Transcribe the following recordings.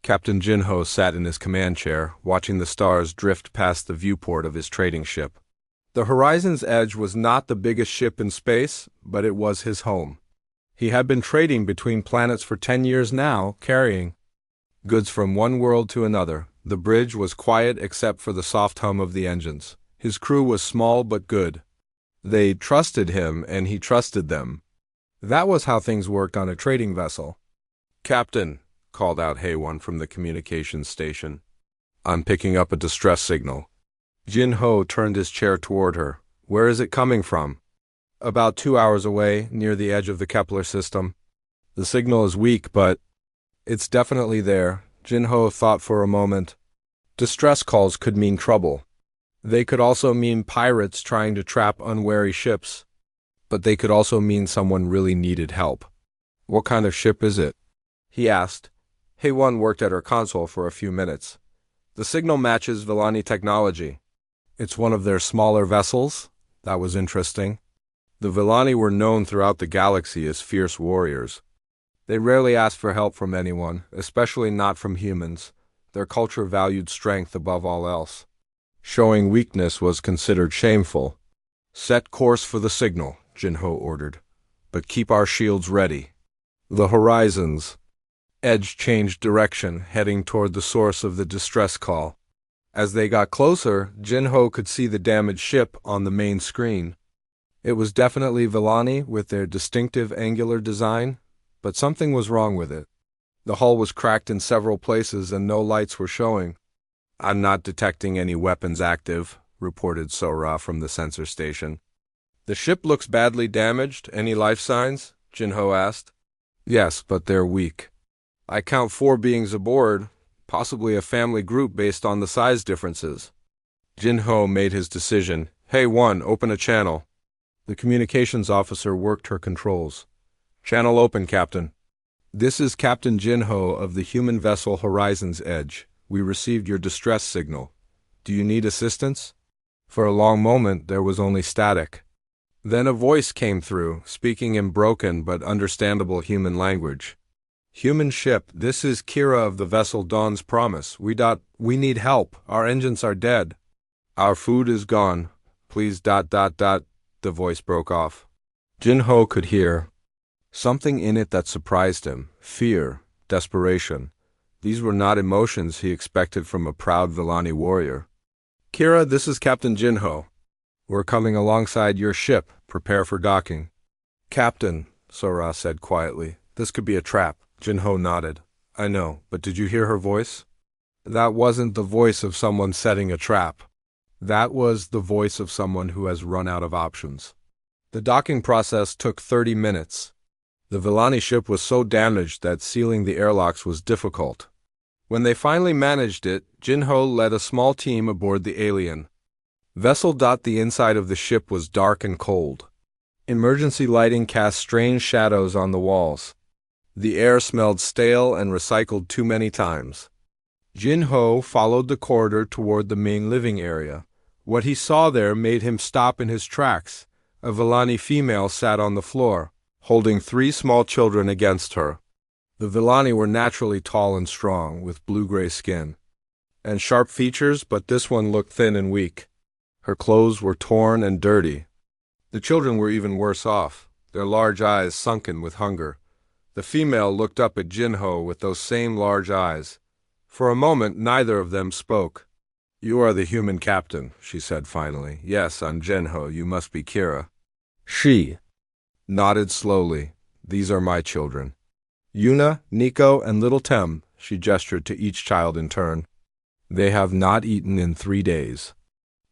Captain Jinho sat in his command chair, watching the stars drift past the viewport of his trading ship. The Horizon's Edge was not the biggest ship in space, but it was his home. He had been trading between planets for 10 years now, carrying goods from one world to another. The bridge was quiet except for the soft hum of the engines. His crew was small but good. They trusted him, and he trusted them. That was how things worked on a trading vessel. "Captain," called out HFY from the communications station. "I'm picking up a distress signal." Jinho turned his chair toward her. "Where is it coming from?" "About 2 hours away, near the edge of the Kepler system. The signal is weak, but it's definitely there." Jinho thought for a moment. Distress calls could mean trouble. They could also mean pirates trying to trap unwary ships. But they could also mean someone really needed help. "What kind of ship is it?" he asked. HFY worked at her console for a few minutes. "The signal matches Villani technology." "It's one of their smaller vessels?" That was interesting. The Villani were known throughout the galaxy as fierce warriors. They rarely asked for help from anyone, especially not from humans. Their culture valued strength above all else. Showing weakness was considered shameful. "Set course for the signal," Jinho ordered. "But keep our shields ready." The Horizon's Edge changed direction, heading toward the source of the distress call. As they got closer, Jinho could see the damaged ship on the main screen. It was definitely Villani with their distinctive angular design, but something was wrong with it. The hull was cracked in several places and no lights were showing. "I'm not detecting any weapons active," reported Sora from the sensor station. "The ship looks badly damaged. Any life signs?" Jinho asked. "Yes, but they're weak. I count 4 beings aboard, possibly a family group based on the size differences." Jinho made his decision. "HFY, open a channel." The communications officer worked her controls. "Channel open, Captain." "This is Captain Jinho of the human vessel Horizon's Edge. We received your distress signal. Do you need assistance?" For a long moment there was only static. Then a voice came through, speaking in broken but understandable human language. "Human ship, this is Kira of the vessel Dawn's Promise. We need help. Our engines are dead. Our food is gone. Please ... The voice broke off. Jinho could hear something in it that surprised him. Fear, desperation. These were not emotions he expected from a proud Villani warrior. "Kira, this is Captain Jinho. We're coming alongside your ship. Prepare for docking." "Captain," Sora said quietly, "this could be a trap." Jinho nodded. "I know, but did you hear her voice?" That wasn't the voice of someone setting a trap. That was the voice of someone who has run out of options. The docking process took 30 minutes. The Villani ship was so damaged that sealing the airlocks was difficult. When they finally managed it, Jinho led a small team aboard the alien vessel. The inside of the ship was dark and cold. Emergency lighting cast strange shadows on the walls. The air smelled stale and recycled too many times. Jinho followed the corridor toward the main living area. What he saw there made him stop in his tracks. A Villani female sat on the floor, holding 3 small children against her. The Villani were naturally tall and strong, with blue-gray skin and sharp features, but this one looked thin and weak. Her clothes were torn and dirty. The children were even worse off, their large eyes sunken with hunger. The female looked up at Jinho with those same large eyes. For a moment, neither of them spoke. "You are the human captain," she said finally. "Yes, I'm Jinho. You must be Kira." She nodded slowly. "These are my children. Yuna, Nico, and little Tem," she gestured to each child in turn. "They have not eaten in 3 days."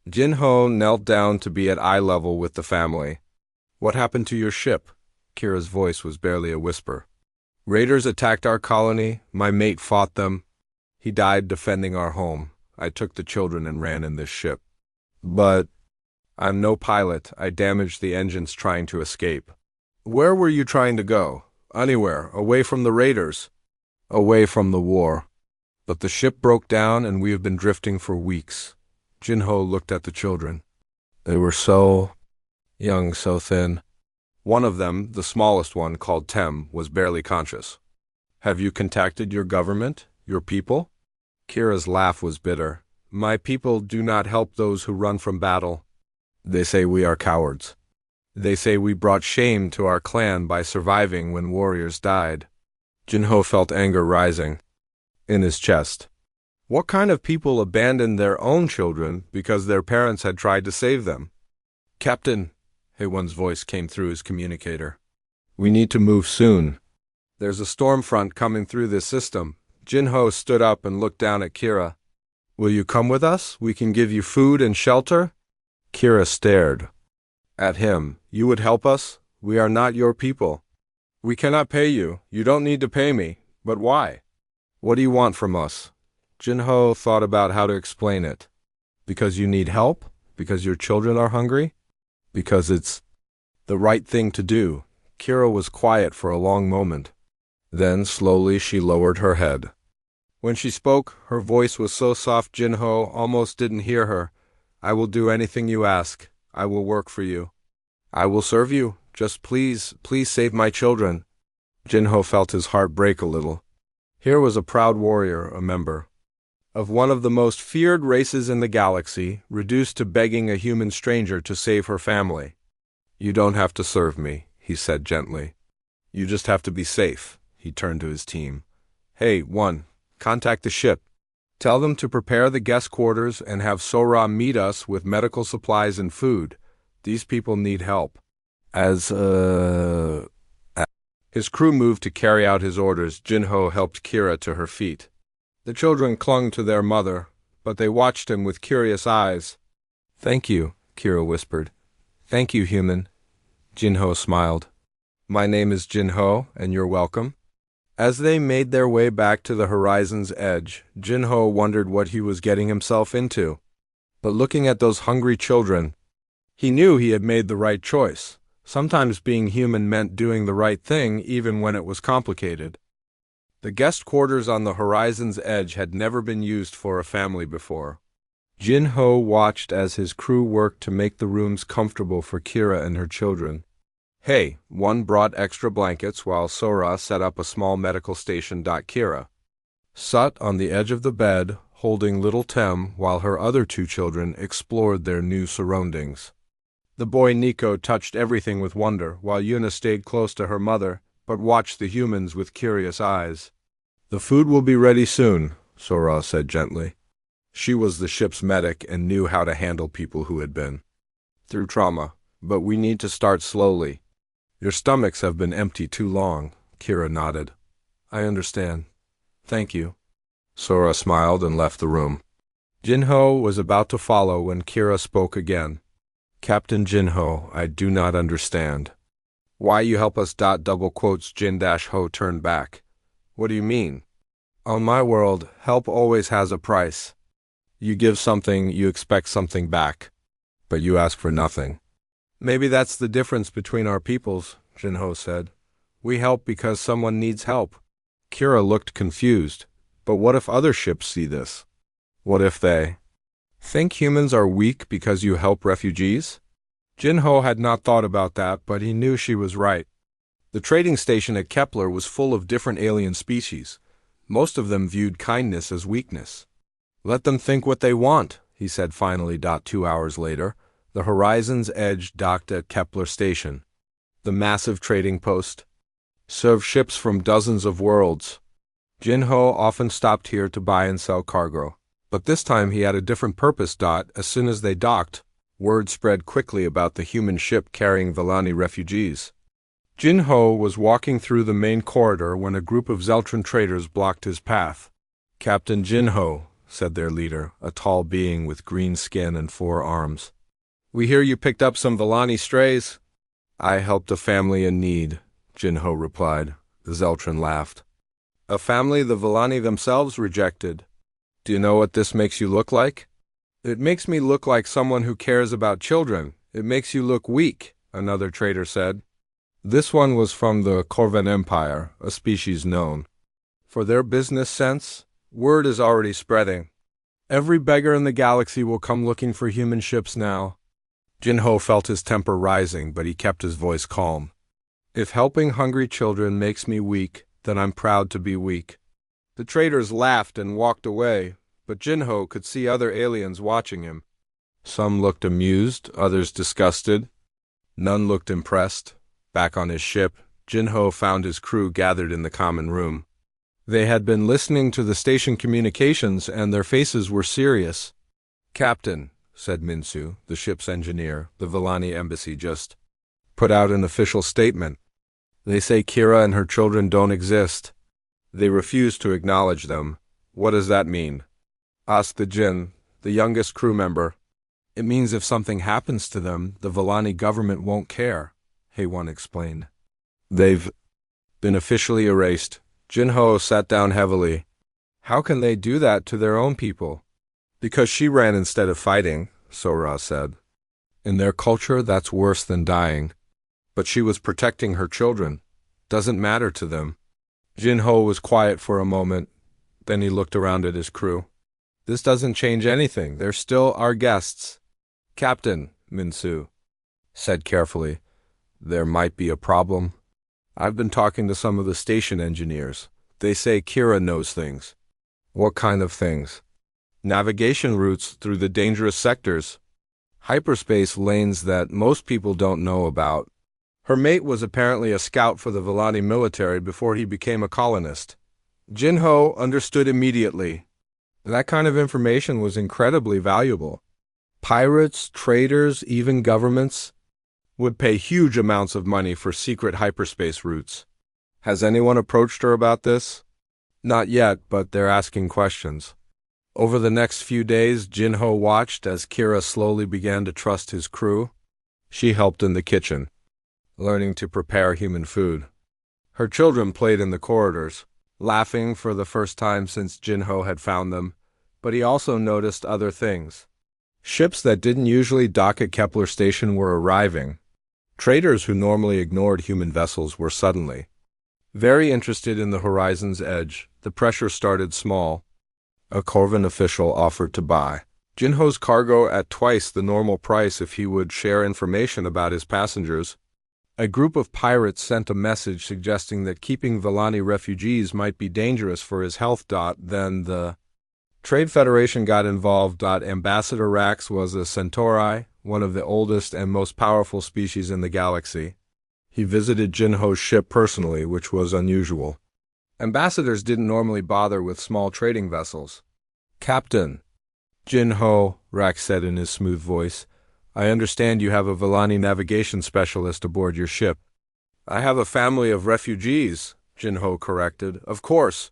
Jinho knelt down to be at eye level with the family. "What happened to your ship?" Kira's voice was barely a whisper. "Raiders attacked our colony. My mate fought them. He died defending our home. I took the children and ran in this ship. But I'm no pilot. I damaged the engines trying to escape." "Where were you trying to go?" "Anywhere. Away from the raiders." "Away from the war. But the ship broke down and we have been drifting for weeks." Jinho looked at the children. They were so young, so thin. One of them, the smallest one, called Tem, was barely conscious. "Have you contacted your government?" Your people? Kira's laugh was bitter. My people do not help those who run from battle. They say we are cowards. They say we brought shame to our clan by surviving when warriors died. Jinho felt anger rising in his chest. What kind of people abandoned their own children because their parents had tried to save them? Captain, Haewon's voice came through his communicator. We need to move soon. There's a storm front coming through this system. Jinho stood up and looked down at Kira. Will you come with us? We can give you food and shelter. Kira stared at him. You would help us? We are not your people. We cannot pay you. You don't need to pay me. But why? What do you want from us? Jinho thought about how to explain it. Because you need help? Because your children are hungry? Because it's the right thing to do. Kira was quiet for a long moment. Then, slowly, she lowered her head. When she spoke, her voice was so soft Jinho almost didn't hear her. I will do anything you ask. I will work for you. I will serve you. Just please save my children. Jinho felt his heart break a little. Here was a proud warrior, a member of one of the most feared races in the galaxy, reduced to begging a human stranger to save her family. You don't have to serve me, he said gently. You just have to be safe. He turned to his team. Hey, one, contact the ship. Tell them to prepare the guest quarters and have Sora meet us with medical supplies and food. These people need help. As his crew moved to carry out his orders, Jinho helped Kira to her feet. The children clung to their mother, but they watched him with curious eyes. Thank you, Kira whispered. Thank you, human. Jinho smiled. My name is Jinho, and you're welcome. As they made their way back to the horizon's edge, Jinho wondered what he was getting himself into. But looking at those hungry children, he knew he had made the right choice. Sometimes being human meant doing the right thing even when it was complicated. The guest quarters on the horizon's edge had never been used for a family before. Jinho watched as his crew worked to make the rooms comfortable for Kira and her children. Hey, one brought extra blankets while Sora set up a small medical station. Kira sat on the edge of the bed, holding little Tem while her other two children explored their new surroundings. The boy Nico touched everything with wonder, while Yuna stayed close to her mother, but watched the humans with curious eyes. The food will be ready soon, Sora said gently. She was the ship's medic and knew how to handle people who had been through trauma, but we need to start slowly. Your stomachs have been empty too long, Kira nodded. I understand. Thank you. Sora smiled and left the room. Jinho was about to follow when Kira spoke again. Captain Jinho, I do not understand. Why you help us? Double quotes Jin-Ho turned back. What do you mean? On my world, help always has a price. You give something, you expect something back. But you ask for nothing. Maybe that's the difference between our peoples, Jinho said. We help because someone needs help. Kira looked confused. But what if other ships see this? What if they think humans are weak because you help refugees? Jinho had not thought about that, but he knew she was right. The trading station at Kepler was full of different alien species. Most of them viewed kindness as weakness. Let them think what they want, he said finally. 2 hours later, the horizon's edge docked at Kepler Station. The massive trading post served ships from dozens of worlds. Jinho often stopped here to buy and sell cargo. But this time he had a different purpose. As soon as they docked, word spread quickly about the human ship carrying Villani refugees. Jinho was walking through the main corridor when a group of Zeltran traders blocked his path. Captain Jinho, said their leader, a tall being with green skin and 4 arms. We hear you picked up some Villani strays. I helped a family in need, Jinho replied. The Zeltran laughed. A family the Villani themselves rejected. Do you know what this makes you look like? It makes me look like someone who cares about children. It makes you look weak, another trader said. This one was from the Corvan Empire, a species known for their business sense. Word is already spreading. Every beggar in the galaxy will come looking for human ships now. Jinho felt his temper rising, but he kept his voice calm. If helping hungry children makes me weak, then I'm proud to be weak. The traders laughed and walked away, but Jinho could see other aliens watching him. Some looked amused, others disgusted. None looked impressed. Back on his ship, Jinho found his crew gathered in the common room. They had been listening to the station communications, and their faces were serious. "Captain," said Minsu, the ship's engineer, "the Villani embassy just put out an official statement. They say Kira and her children don't exist. They refuse to acknowledge them. What does that mean?" asked the Jin, the youngest crew member. "It means if something happens to them, the Villani government won't care," Heywan explained. "They've been officially erased." Jinho sat down heavily. "How can they do that to their own people?" "Because she ran instead of fighting," Sora said. "In their culture, that's worse than dying. But she was protecting her children. Doesn't matter to them." Jinho was quiet for a moment. Then he looked around at his crew. "This doesn't change anything. They're still our guests." "Captain," Minsu said carefully, "there might be a problem. I've been talking to some of the station engineers. They say Kira knows things." "What kind of things?" "Navigation routes through the dangerous sectors. Hyperspace lanes that most people don't know about. Her mate was apparently a scout for the Villani military before he became a colonist." Jinho understood immediately. That kind of information was incredibly valuable. Pirates, traders, even governments would pay huge amounts of money for secret hyperspace routes. "Has anyone approached her about this?" "Not yet, but they're asking questions." Over the next few days, Jinho watched as Kira slowly began to trust his crew. She helped in the kitchen, learning to prepare human food. Her children played in the corridors, laughing for the first time since Jinho had found them, but he also noticed other things. Ships that didn't usually dock at Kepler Station were arriving. Traders who normally ignored human vessels were suddenly very interested in the horizon's edge. The pressure started small. A Corvan official offered to buy Jinho's cargo at twice the normal price if he would share information about his passengers. A group of pirates sent a message suggesting that keeping Villani refugees might be dangerous for his health. Then the Trade Federation got involved. Ambassador Rax was a Centauri, one of the oldest and most powerful species in the galaxy. He visited Jinho's ship personally, which was unusual. Ambassadors didn't normally bother with small trading vessels. "Captain," Jinho, Rax said in his smooth voice, "I understand you have a Villani navigation specialist aboard your ship." "I have a family of refugees," Jinho corrected. "Of course.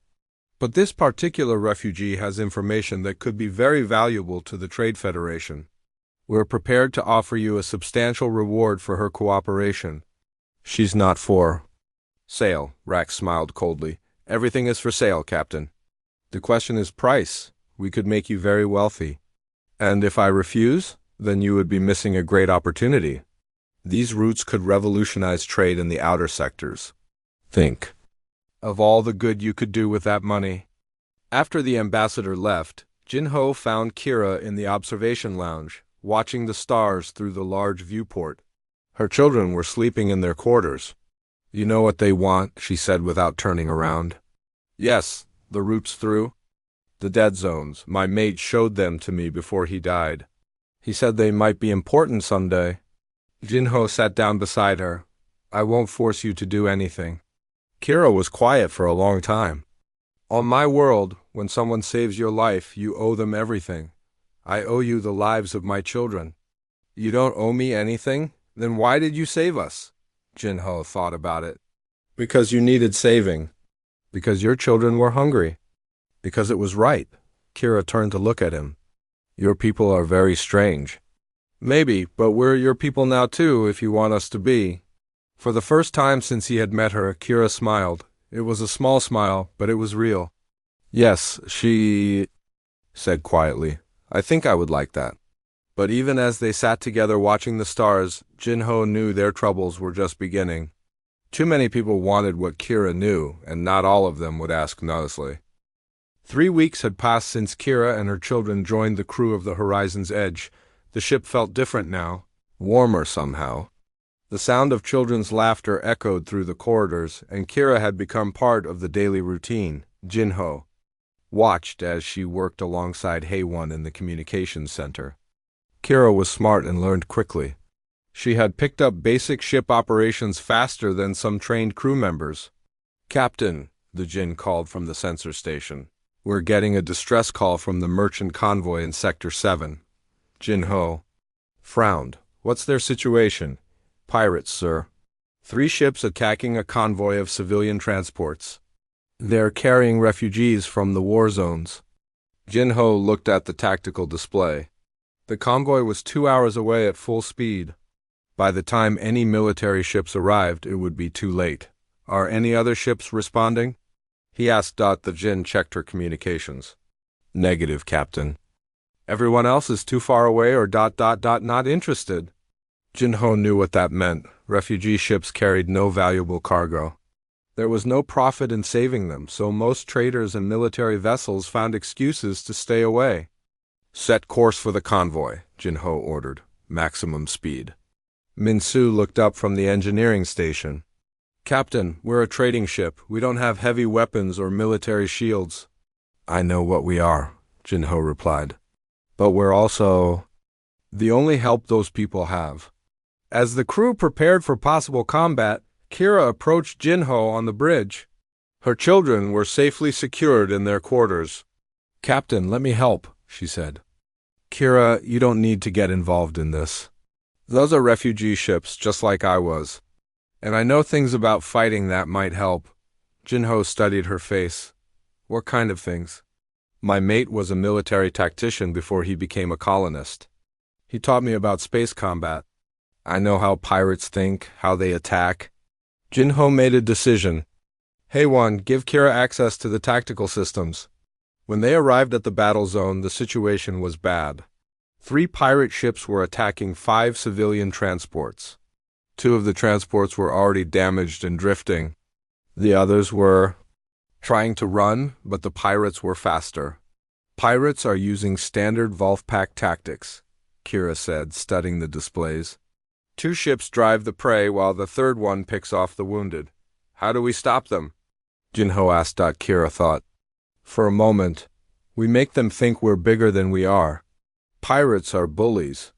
But this particular refugee has information that could be very valuable to the Trade Federation. We're prepared to offer you a substantial reward for her cooperation." "She's not for sale," Rax smiled coldly. "Everything is for sale, Captain. The question is price. We could make you very wealthy. And if I refuse, then you would be missing a great opportunity. These routes could revolutionize trade in the outer sectors. Think of all the good you could do with that money." After the ambassador left, Jinho found Kira in the observation lounge, watching the stars through the large viewport. Her children were sleeping in their quarters. "You know what they want," she said without turning around. "Yes, the routes through the dead zones. My mate showed them to me before he died. He said they might be important someday." Jinho sat down beside her. "I won't force you to do anything." Kira was quiet for a long time. "On my world, when someone saves your life, you owe them everything. I owe you the lives of my children." "You don't owe me anything? Then why did you save us?" Jinho thought about it. "Because you needed saving. Because your children were hungry. Because it was right." Kira turned to look at him. "Your people are very strange." "Maybe, but we're your people now too, if you want us to be." For the first time since he had met her, Kira smiled. It was a small smile, but it was real. "Yes," she said quietly. "I think I would like that." But even as they sat together watching the stars, Jinho knew their troubles were just beginning. Too many people wanted what Kira knew, and not all of them would ask nicely. 3 weeks had passed since Kira and her children joined the crew of the Horizon's Edge. The ship felt different now, warmer somehow. The sound of children's laughter echoed through the corridors, and Kira had become part of the daily routine. Jinho watched as she worked alongside HFY in the communications center. Kira was smart and learned quickly. She had picked up basic ship operations faster than some trained crew members. "Captain," the Jin called from the sensor station. "We're getting a distress call from the merchant convoy in Sector 7. Jin-ho frowned. "What's their situation?" "Pirates, sir. 3 ships attacking a convoy of civilian transports. They're carrying refugees from the war zones." Jin-ho looked at the tactical display. The convoy was 2 hours away at full speed. By the time any military ships arrived, it would be too late. "Are any other ships responding?" he asked. The Jin checked her communications. "Negative, Captain. Everyone else is too far away or ... not interested." Jin-ho knew what that meant. Refugee ships carried no valuable cargo. There was no profit in saving them, so most traders and military vessels found excuses to stay away. "Set course for the convoy," Jin-ho ordered. "Maximum speed." Min-soo looked up from the engineering station. "Captain, we're a trading ship. We don't have heavy weapons or military shields." "I know what we are," Jin-ho replied. "But we're also the only help those people have." As the crew prepared for possible combat, Kira approached Jin-ho on the bridge. Her children were safely secured in their quarters. "Captain, let me help," she said. "Kira, you don't need to get involved in this. Those are refugee ships, just like I was. And I know things about fighting that might help." Jin-ho studied her face. "What kind of things?" "My mate was a military tactician before he became a colonist. He taught me about space combat. I know how pirates think, how they attack." Jin-ho made a decision. "HFY, give Kira access to the tactical systems." When they arrived at the battle zone, the situation was bad. 3 pirate ships were attacking 5 civilian transports. 2 of the transports were already damaged and drifting. The others were trying to run, but the pirates were faster. "Pirates are using standard Wolfpack tactics," Kira said, studying the displays. 2 ships drive the prey while the third one picks off the wounded. "How do we stop them?" Jin-ho asked. Kira thought. "For a moment, we make them think we're bigger than we are. Pirates are bullies.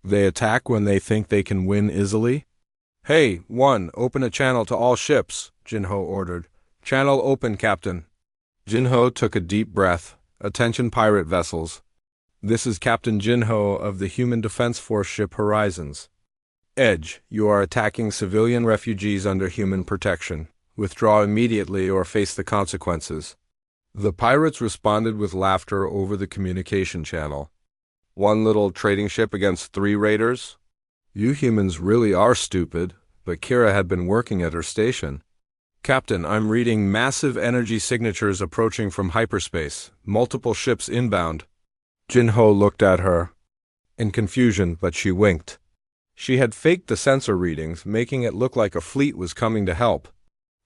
They attack when they think they can win easily." "Hey, one, open a channel to all ships," Jin-ho ordered. "Channel open, Captain." Jin-ho took a deep breath. "Attention pirate vessels. This is Captain Jin-ho of the Human Defense Force ship Horizons. Edge, you are attacking civilian refugees under human protection. Withdraw immediately or face the consequences." The pirates responded with laughter over the communication channel. "One little trading ship against 3 raiders? You humans really are stupid," but Kira had been working at her station. "Captain, I'm reading massive energy signatures approaching from hyperspace. Multiple ships inbound." Jin-ho looked at her in confusion, but she winked. She had faked the sensor readings, making it look like a fleet was coming to help.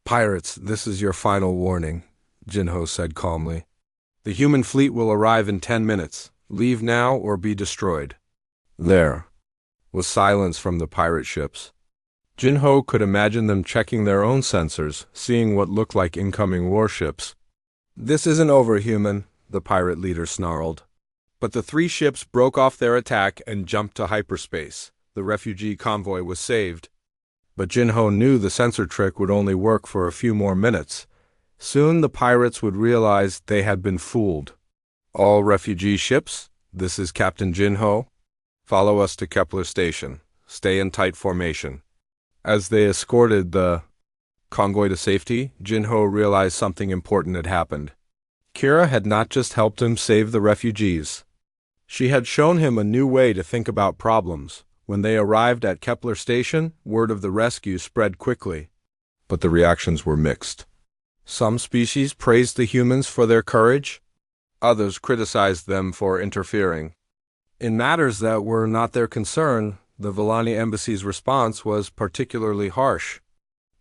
"Pirates, this is your final warning," Jin-ho said calmly. "The human fleet will arrive in 10 minutes. Leave now or be destroyed." There was silence from the pirate ships. Jin-ho could imagine them checking their own sensors, seeing what looked like incoming warships. "This isn't over, human," the pirate leader snarled. But the 3 ships broke off their attack and jumped to hyperspace. The refugee convoy was saved. But Jin-ho knew the sensor trick would only work for a few more minutes. Soon the pirates would realize they had been fooled. "All refugee ships, this is Captain Jin-ho. Follow us to Kepler Station. Stay in tight formation." As they escorted the convoy to safety, Jin-ho realized something important had happened. Kira had not just helped him save the refugees. She had shown him a new way to think about problems. When they arrived at Kepler Station, word of the rescue spread quickly. But the reactions were mixed. Some species praised the humans for their courage. Others criticized them for interfering. In matters that were not their concern, the Villani Embassy's response was particularly harsh.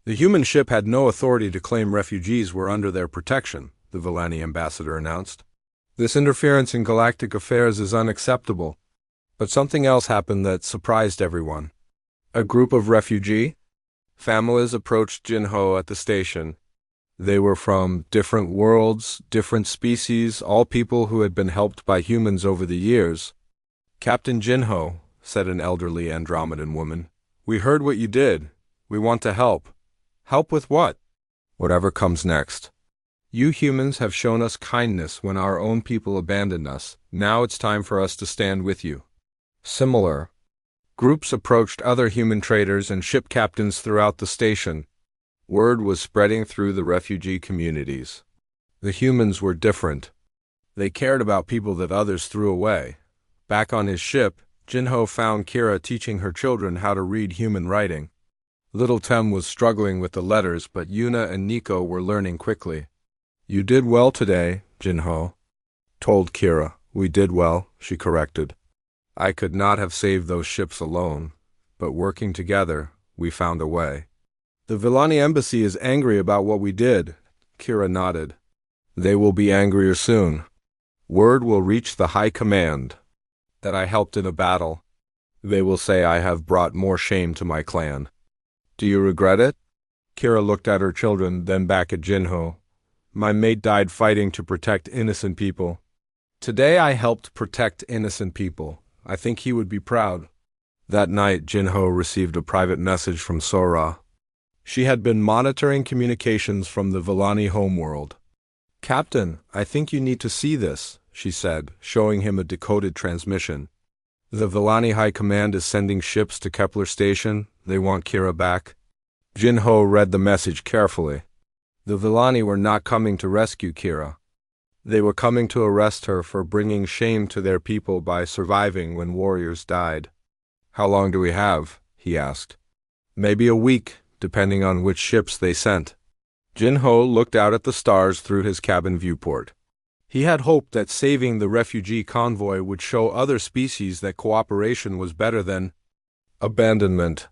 The human ship had no authority to claim refugees were under their protection, the Villani ambassador announced. "This interference in galactic affairs is unacceptable." But something else happened that surprised everyone. A group of refugee families approached Jin-ho at the station. They were from different worlds, different species, all people who had been helped by humans over the years. "Captain Jinho," said an elderly Andromedan woman, "we heard what you did. We want to help." "Help with what?" "Whatever comes next. You humans have shown us kindness when our own people abandoned us. Now it's time for us to stand with you." Similar groups approached other human traders and ship captains throughout the station. Word was spreading through the refugee communities. The humans were different. They cared about people that others threw away. Back on his ship, Jinho found Kira teaching her children how to read human writing. Little Tem was struggling with the letters, but Yuna and Nico were learning quickly. "You did well today," Jinho told Kira. "We did well," she corrected. "I could not have saved those ships alone, but working together, we found a way." "The Villani embassy is angry about what we did," Kira nodded. "They will be angrier soon. Word will reach the high command that I helped in a battle. They will say I have brought more shame to my clan." "Do you regret it?" Kira looked at her children, then back at Jinho. "My mate died fighting to protect innocent people. Today I helped protect innocent people. I think he would be proud." That night, Jinho received a private message from Sora. She had been monitoring communications from the Villani homeworld. "Captain, I think you need to see this," she said, showing him a decoded transmission. "The Villani High Command is sending ships to Kepler Station. They want Kira back." Jinho read the message carefully. The Villani were not coming to rescue Kira. They were coming to arrest her for bringing shame to their people by surviving when warriors died. "How long do we have?" he asked. "Maybe a week, depending on which ships they sent." Jinho looked out at the stars through his cabin viewport. He had hoped that saving the refugee convoy would show other species that cooperation was better than abandonment.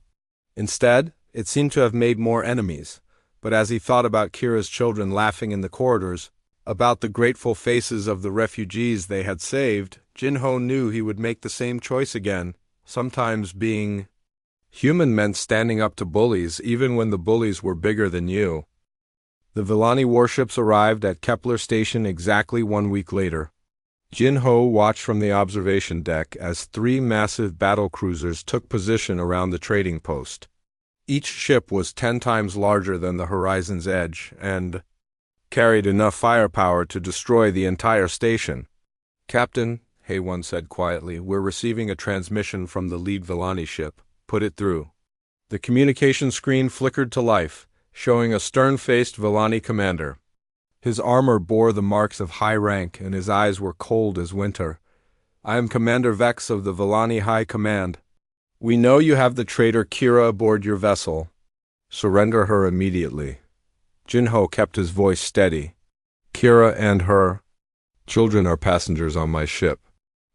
Instead, it seemed to have made more enemies. But as he thought about Kira's children laughing in the corridors, about the grateful faces of the refugees they had saved, Jinho knew he would make the same choice again. Sometimes being human meant standing up to bullies, even when the bullies were bigger than you. The Villani warships arrived at Kepler Station exactly 1 week later. Jinho watched from the observation deck as 3 massive battle cruisers took position around the trading post. Each ship was 10 times larger than the horizon's edge and carried enough firepower to destroy the entire station. "Captain," Hayone said quietly, "we're receiving a transmission from the lead Villani ship. Put it through." The communication screen flickered to life, showing a stern-faced Villani commander. His armor bore the marks of high rank, and his eyes were cold as winter. "I am Commander Vex of the Villani High Command. We know you have the traitor Kira aboard your vessel. Surrender her immediately." Jinho kept his voice steady. "Kira and her children are passengers on my ship.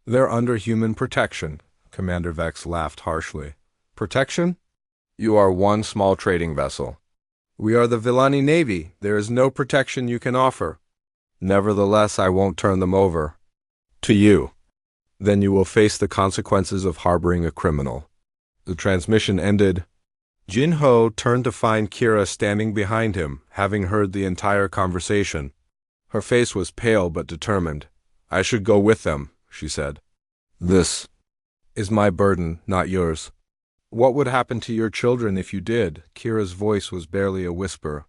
They're under human protection." Commander Vex laughed harshly. "Protection? You are one small trading vessel. We are the Villani Navy. There is no protection you can offer. Nevertheless, I won't turn them over to you. Then you will face the consequences of harboring a criminal." The transmission ended. Jinho turned to find Kira standing behind him, having heard the entire conversation. Her face was pale but determined. "I should go with them," she said. "This is my burden, not yours." "What would happen to your children if you did?" Kira's voice was barely a whisper.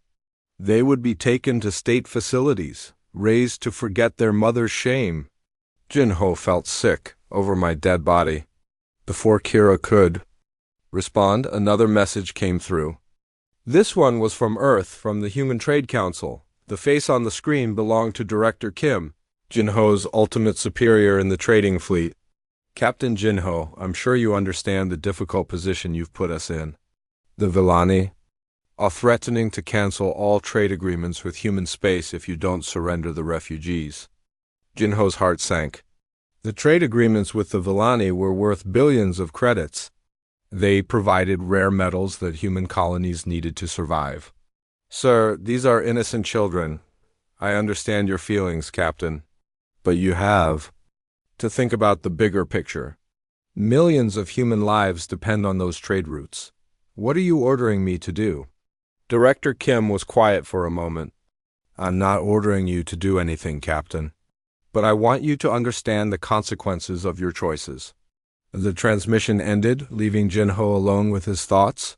"They would be taken to state facilities, raised to forget their mother's shame." Jinho felt sick over my dead body. Before Kira could respond, another message came through. This one was from Earth, from the Human Trade Council. The face on the screen belonged to Director Kim, Jinho's ultimate superior in the trading fleet. "Captain Jinho, I'm sure you understand the difficult position you've put us in. The Villani are threatening to cancel all trade agreements with human space if you don't surrender the refugees." Jinho's heart sank. The trade agreements with the Villani were worth billions of credits. They provided rare metals that human colonies needed to survive. "Sir, these are innocent children. I understand your feelings, Captain. But you have to think about the bigger picture. Millions of human lives depend on those trade routes. What are you ordering me to do?" Director Kim was quiet for a moment. I'm not ordering you to do anything, Captain. But I want you to understand the consequences of your choices. The transmission ended, leaving Jinho alone with his thoughts.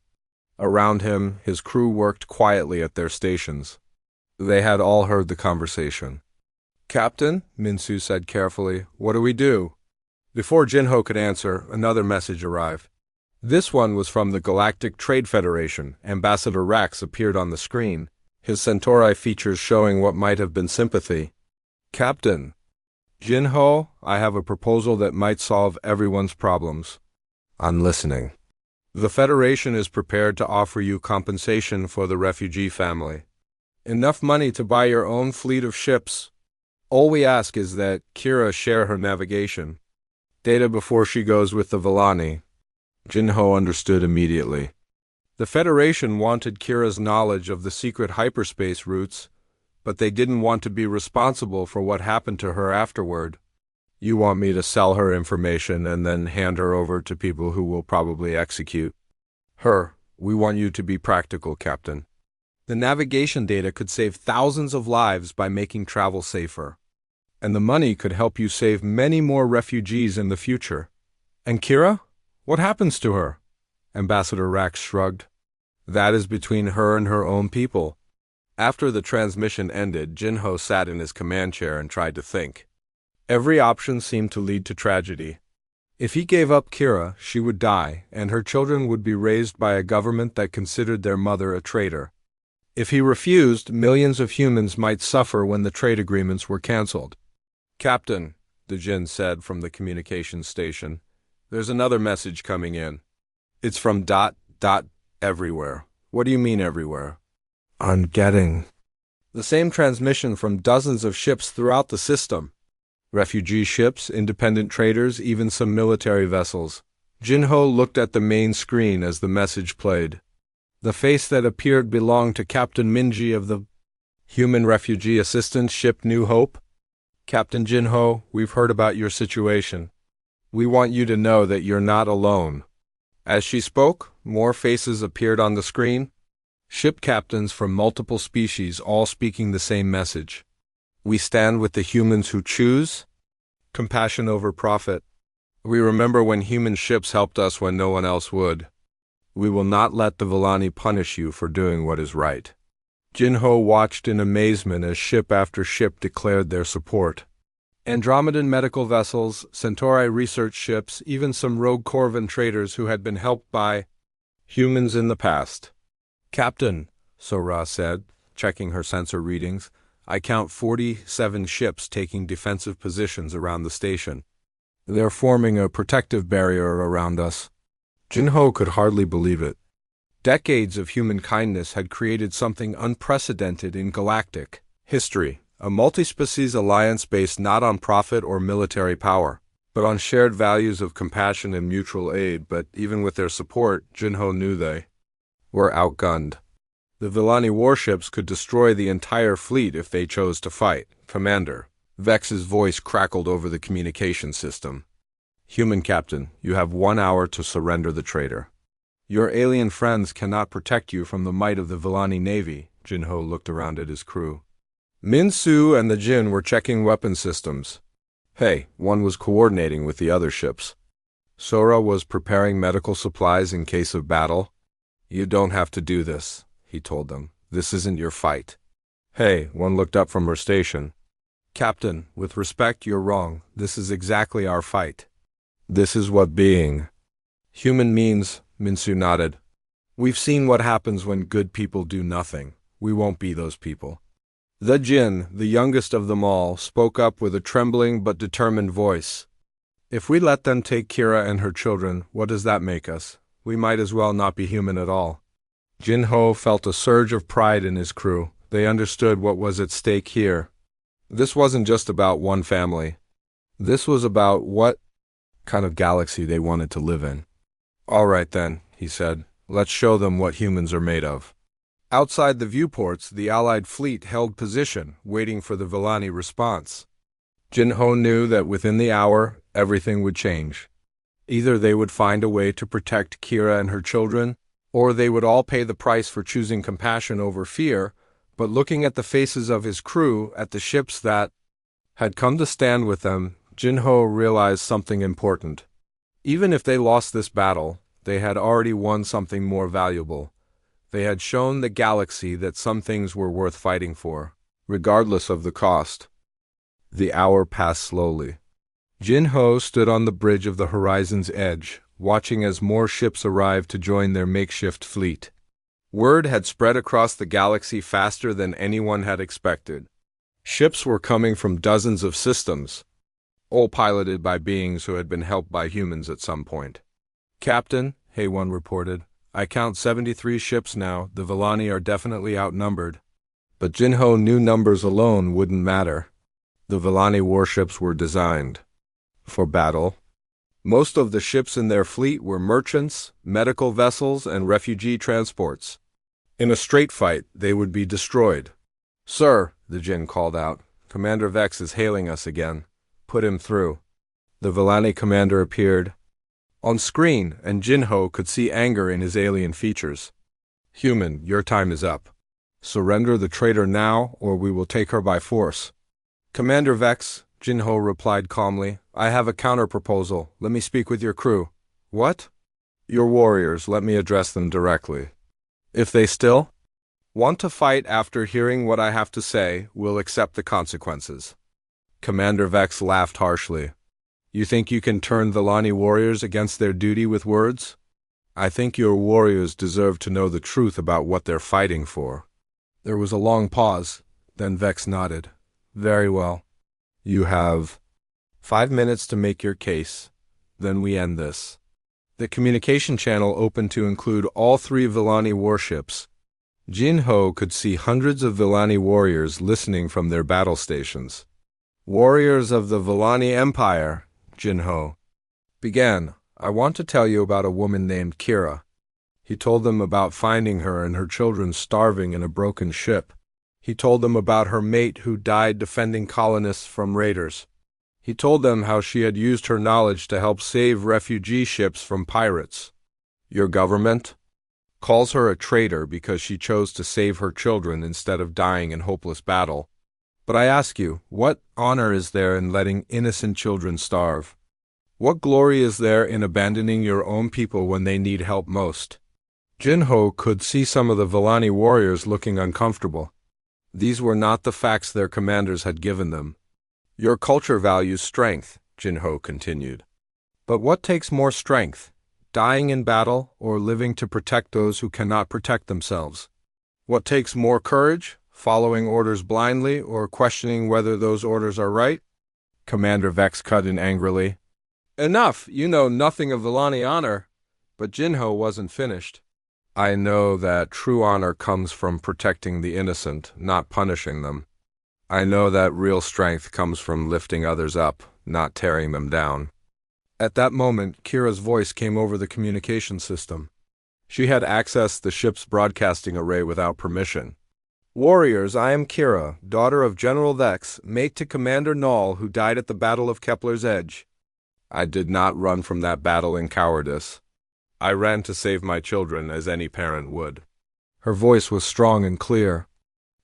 Around him, his crew worked quietly at their stations. They had all heard the conversation. Captain, Minsu said carefully, what do we do? Before Jinho could answer, another message arrived. This one was from the Galactic Trade Federation. Ambassador Rax appeared on the screen, his Centauri features showing what might have been sympathy. Captain, Jinho, I have a proposal that might solve everyone's problems. I'm listening. The Federation is prepared to offer you compensation for the refugee family. Enough money to buy your own fleet of ships. All we ask is that Kira share her navigation data before she goes with the Villani. Jinho understood immediately. The Federation wanted Kira's knowledge of the secret hyperspace routes, but they didn't want to be responsible for what happened to her afterward. You want me to sell her information and then hand her over to people who will probably execute her. We want you to be practical, Captain. The navigation data could save thousands of lives by making travel safer. And the money could help you save many more refugees in the future. And Kira? What happens to her? Ambassador Rax shrugged. That is between her and her own people. After the transmission ended, Jinho sat in his command chair and tried to think. Every option seemed to lead to tragedy. If he gave up Kira, she would die, and her children would be raised by a government that considered their mother a traitor. If he refused, millions of humans might suffer when the trade agreements were cancelled. Captain, the Jinn said from the communications station, there's another message coming in. It's from ... everywhere. What do you mean everywhere? I'm getting the same transmission from dozens of ships throughout the system. Refugee ships, independent traders, even some military vessels. Jinho looked at the main screen as the message played. The face that appeared belonged to Captain Minji of the Human Refugee Assistance Ship New Hope. Captain Jinho, we've heard about your situation. We want you to know that you're not alone. As she spoke, more faces appeared on the screen. Ship captains from multiple species all speaking the same message. We stand with the humans who choose compassion over profit. We remember when human ships helped us when no one else would. We will not let the Villani punish you for doing what is right. Jinho watched in amazement as ship after ship declared their support. Andromedan medical vessels, Centauri research ships, even some rogue Corvan traders who had been helped by humans in the past. Captain, Sora said, checking her sensor readings, I count 47 ships taking defensive positions around the station. They're forming a protective barrier around us. Jinho could hardly believe it. Decades of human kindness had created something unprecedented in galactic history. A multi-species alliance based not on profit or military power, but on shared values of compassion and mutual aid. But even with their support, Jinho knew they were outgunned. The Villani warships could destroy the entire fleet if they chose to fight. Commander, Vex's voice crackled over the communication system. Human Captain, you have 1 hour to surrender the traitor. Your alien friends cannot protect you from the might of the Villani Navy. Jinho looked around at his crew. Minsu and the Jinn were checking weapon systems. Hey, one was coordinating with the other ships. Sora was preparing medical supplies in case of battle. You don't have to do this, he told them. This isn't your fight. Hey, one looked up from her station. Captain, with respect, you're wrong. This is exactly our fight. This is what being human means, Minsu nodded. We've seen what happens when good people do nothing. We won't be those people. The Jinn, the youngest of them all, spoke up with a trembling but determined voice. If we let them take Kira and her children, what does that make us? We might as well not be human at all. Jinho felt a surge of pride in his crew. They understood what was at stake here. This wasn't just about one family. This was about what kind of galaxy they wanted to live in. All right then, he said. Let's show them what humans are made of. Outside the viewports, the Allied fleet held position, waiting for the Villani response. Jinho knew that within the hour, everything would change. Either they would find a way to protect Kira and her children, or they would all pay the price for choosing compassion over fear, But looking at the faces of his crew at the ships that had come to stand with them, Jinho realized something important. Even if they lost this battle, they had already won something more valuable. They had shown the galaxy that some things were worth fighting for, regardless of the cost. The hour passed slowly. Jinho stood on the bridge of the horizon's edge, watching as more ships arrived to join their makeshift fleet. Word had spread across the galaxy faster than anyone had expected. Ships were coming from dozens of systems, all piloted by beings who had been helped by humans at some point. "Captain," Hay-1 reported, "I count 73 ships now. The Villani are definitely outnumbered." But Jinho knew numbers alone wouldn't matter. The Villani warships were designed for battle. Most of the ships in their fleet were merchants, medical vessels, and refugee transports. In a straight fight, they would be destroyed. "Sir," the Jin called out, "Commander Vex is hailing us again. Put him through." The Villani commander appeared on screen, and Jinho could see anger in his alien features. "Human, your time is up. Surrender the traitor now, or we will take her by force." "Commander Vex," Jinho replied calmly, "I have a counter-proposal. Let me speak with your crew." "What?" "Your warriors, let me address them directly. If they still want to fight after hearing what I have to say, we'll accept the consequences." Commander Vex laughed harshly. "You think you can turn Villani warriors against their duty with words? I think your warriors deserve to know the truth about what they're fighting for." There was a long pause, then Vex nodded. "Very well. You have 5 minutes to make your case, then we end this." The communication channel opened to include all 3 Villani warships. Jinho could see hundreds of Villani warriors listening from their battle stations. "Warriors of the Villani Empire," Jinho began, "I want to tell you about a woman named Kira." He told them about finding her and her children starving in a broken ship. He told them about her mate who died defending colonists from raiders. He told them how she had used her knowledge to help save refugee ships from pirates. "Your government calls her a traitor because she chose to save her children instead of dying in hopeless battle. But I ask you, what honor is there in letting innocent children starve? What glory is there in abandoning your own people when they need help most?" Jinho could see some of the Villani warriors looking uncomfortable. These were not the facts their commanders had given them. "Your culture values strength," Jinho continued. "But what takes more strength, dying in battle or living to protect those who cannot protect themselves? What takes more courage, following orders blindly or questioning whether those orders are right?" Commander Vex cut in angrily. "Enough! You know nothing of Villani honor." But Jinho wasn't finished. "I know that true honor comes from protecting the innocent, not punishing them. I know that real strength comes from lifting others up, not tearing them down." At that moment, Kira's voice came over the communication system. She had accessed the ship's broadcasting array without permission. "Warriors, I am Kira, daughter of General Vex, mate to Commander Null, who died at the Battle of Kepler's Edge. I did not run from that battle in cowardice. I ran to save my children as any parent would." Her voice was strong and clear.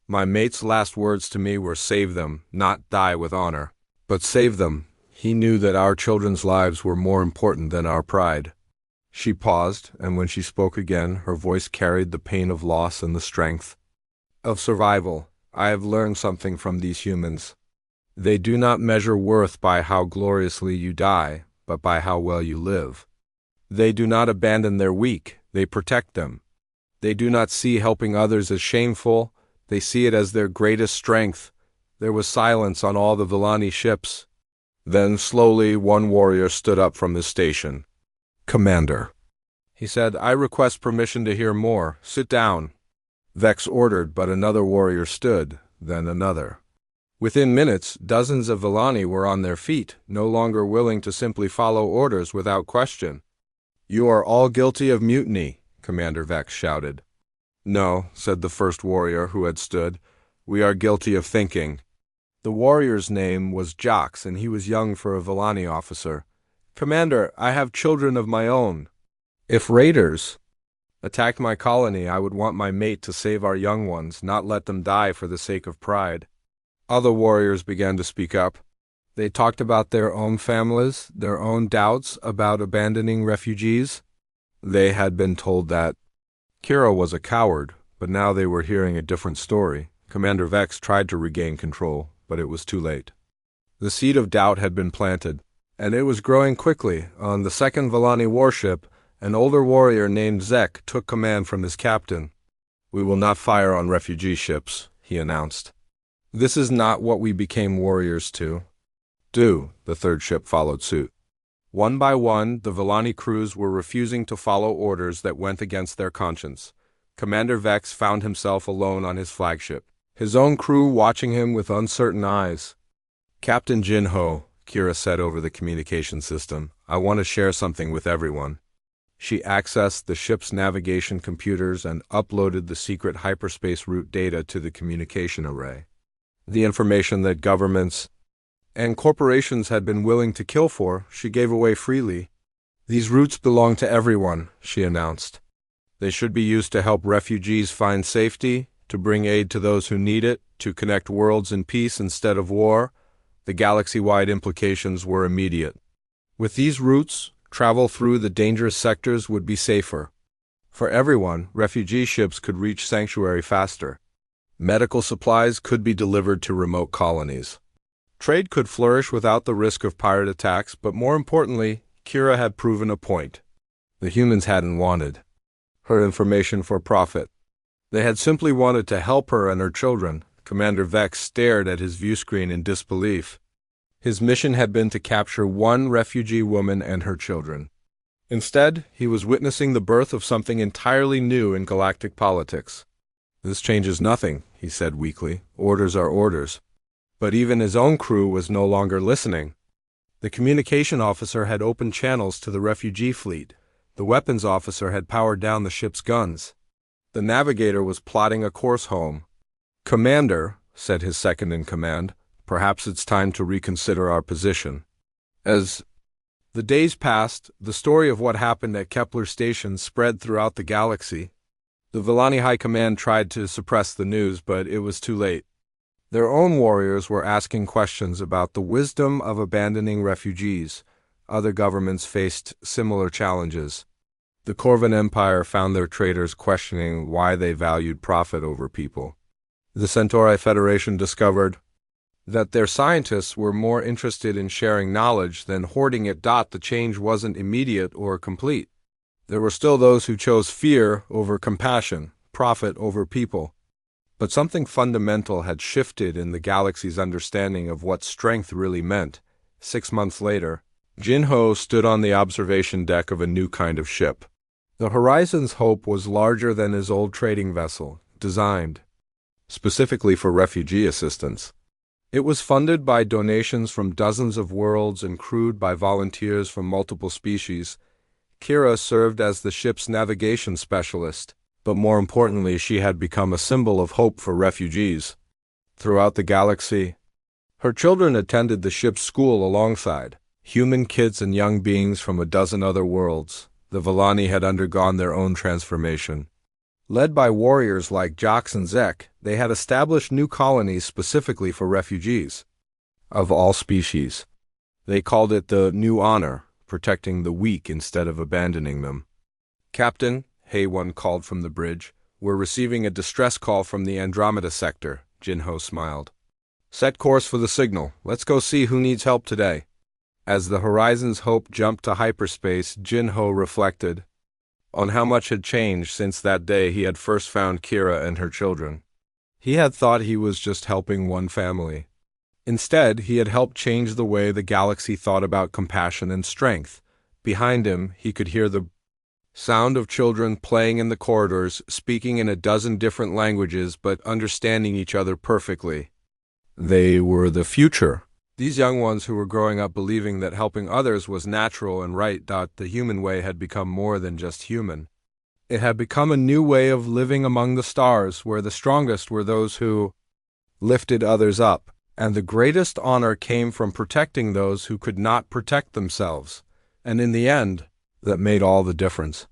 "My mate's last words to me were save them, not die with honor. But save them. He knew that our children's lives were more important than our pride." She paused, and when she spoke again, her voice carried the pain of loss and the strength of survival. "I have learned something from these humans. They do not measure worth by how gloriously you die, but by how well you live. They do not abandon their weak, they protect them. They do not see helping others as shameful, they see it as their greatest strength." There was silence on all the Villani ships. Then slowly one warrior stood up from his station. "Commander," he said, "I request permission to hear more. Sit down." Vex ordered, but another warrior stood, then another. Within minutes, dozens of Villani were on their feet, no longer willing to simply follow orders without question. "You are all guilty of mutiny," Commander Vex shouted. "No," said the first warrior who had stood. "We are guilty of thinking." The warrior's name was Jox, and he was young for a Villani officer. "Commander, I have children of my own. If raiders attacked my colony, I would want my mate to save our young ones, not let them die for the sake of pride. Other warriors began to speak up. They talked about their own families, their own doubts about abandoning refugees. They had been told that Kira was a coward, but now they were hearing a different story. Commander Vex tried to regain control, but it was too late. The seed of doubt had been planted, and it was growing quickly. On the second Villani warship, an older warrior named Zek took command from his captain. "We will not fire on refugee ships," he announced. "This is not what we became warriors to." The third ship followed suit. One by one, the Villani crews were refusing to follow orders that went against their conscience. Commander Vex found himself alone on his flagship, his own crew watching him with uncertain eyes. "Captain Jin-ho," Kira said over the communication system, "I want to share something with everyone." She accessed the ship's navigation computers and uploaded the secret hyperspace route data to the communication array. The information that governments and corporations had been willing to kill for, she gave away freely. "These routes belong to everyone," she announced. "They should be used to help refugees find safety, to bring aid to those who need it, to connect worlds in peace instead of war." The galaxy-wide implications were immediate. With these routes, travel through the dangerous sectors would be safer. For everyone, refugee ships could reach sanctuary faster. Medical supplies could be delivered to remote colonies. Trade could flourish without the risk of pirate attacks, but more importantly, Kira had proven a point. The humans hadn't wanted her information for profit. They had simply wanted to help her and her children. Commander Vex stared at his viewscreen in disbelief. His mission had been to capture one refugee woman and her children. Instead, he was witnessing the birth of something entirely new in galactic politics. "This changes nothing," he said weakly. "Orders are orders." But even his own crew was no longer listening. The communication officer had opened channels to the refugee fleet. The weapons officer had powered down the ship's guns. The navigator was plotting a course home. "Commander," said his second-in-command, "perhaps it's time to reconsider our position." As the days passed, the story of what happened at Kepler Station spread throughout the galaxy. The Villani High Command tried to suppress the news, but it was too late. Their own warriors were asking questions about the wisdom of abandoning refugees. Other governments faced similar challenges. The Corvan Empire found their traders questioning why they valued profit over people. The Centauri Federation discovered that their scientists were more interested in sharing knowledge than hoarding it. The change wasn't immediate or complete. There were still those who chose fear over compassion, profit over people. But something fundamental had shifted in the galaxy's understanding of what strength really meant. 6 months later, Jin-ho stood on the observation deck of a new kind of ship. The Horizon's Hope was larger than his old trading vessel, designed specifically for refugee assistance. It was funded by donations from dozens of worlds and crewed by volunteers from multiple species. Kira served as the ship's navigation specialist. But more importantly, she had become a symbol of hope for refugees. Throughout the galaxy, her children attended the ship's school alongside human kids and young beings from a dozen other worlds. The Villani had undergone their own transformation. Led by warriors like Jox and Zek, they had established new colonies specifically for refugees of all species. They called it the New Honor, protecting the weak instead of abandoning them. "Captain," Hay-1 called from the bridge, "we're receiving a distress call from the Andromeda sector." Jin-ho smiled. "Set course for the signal. Let's go see who needs help today." As the Horizon's Hope jumped to hyperspace, Jin-ho reflected on how much had changed since that day he had first found Kira and her children. He had thought he was just helping one family. Instead, he had helped change the way the galaxy thought about compassion and strength. Behind him, he could hear the sound of children playing in the corridors, speaking in a dozen different languages but understanding each other perfectly. They were the future. These young ones who were growing up believing that helping others was natural and right. The human way had become more than just human. It had become a new way of living among the stars, where the strongest were those who lifted others up, and the greatest honor came from protecting those who could not protect themselves. And in the end, that made all the difference.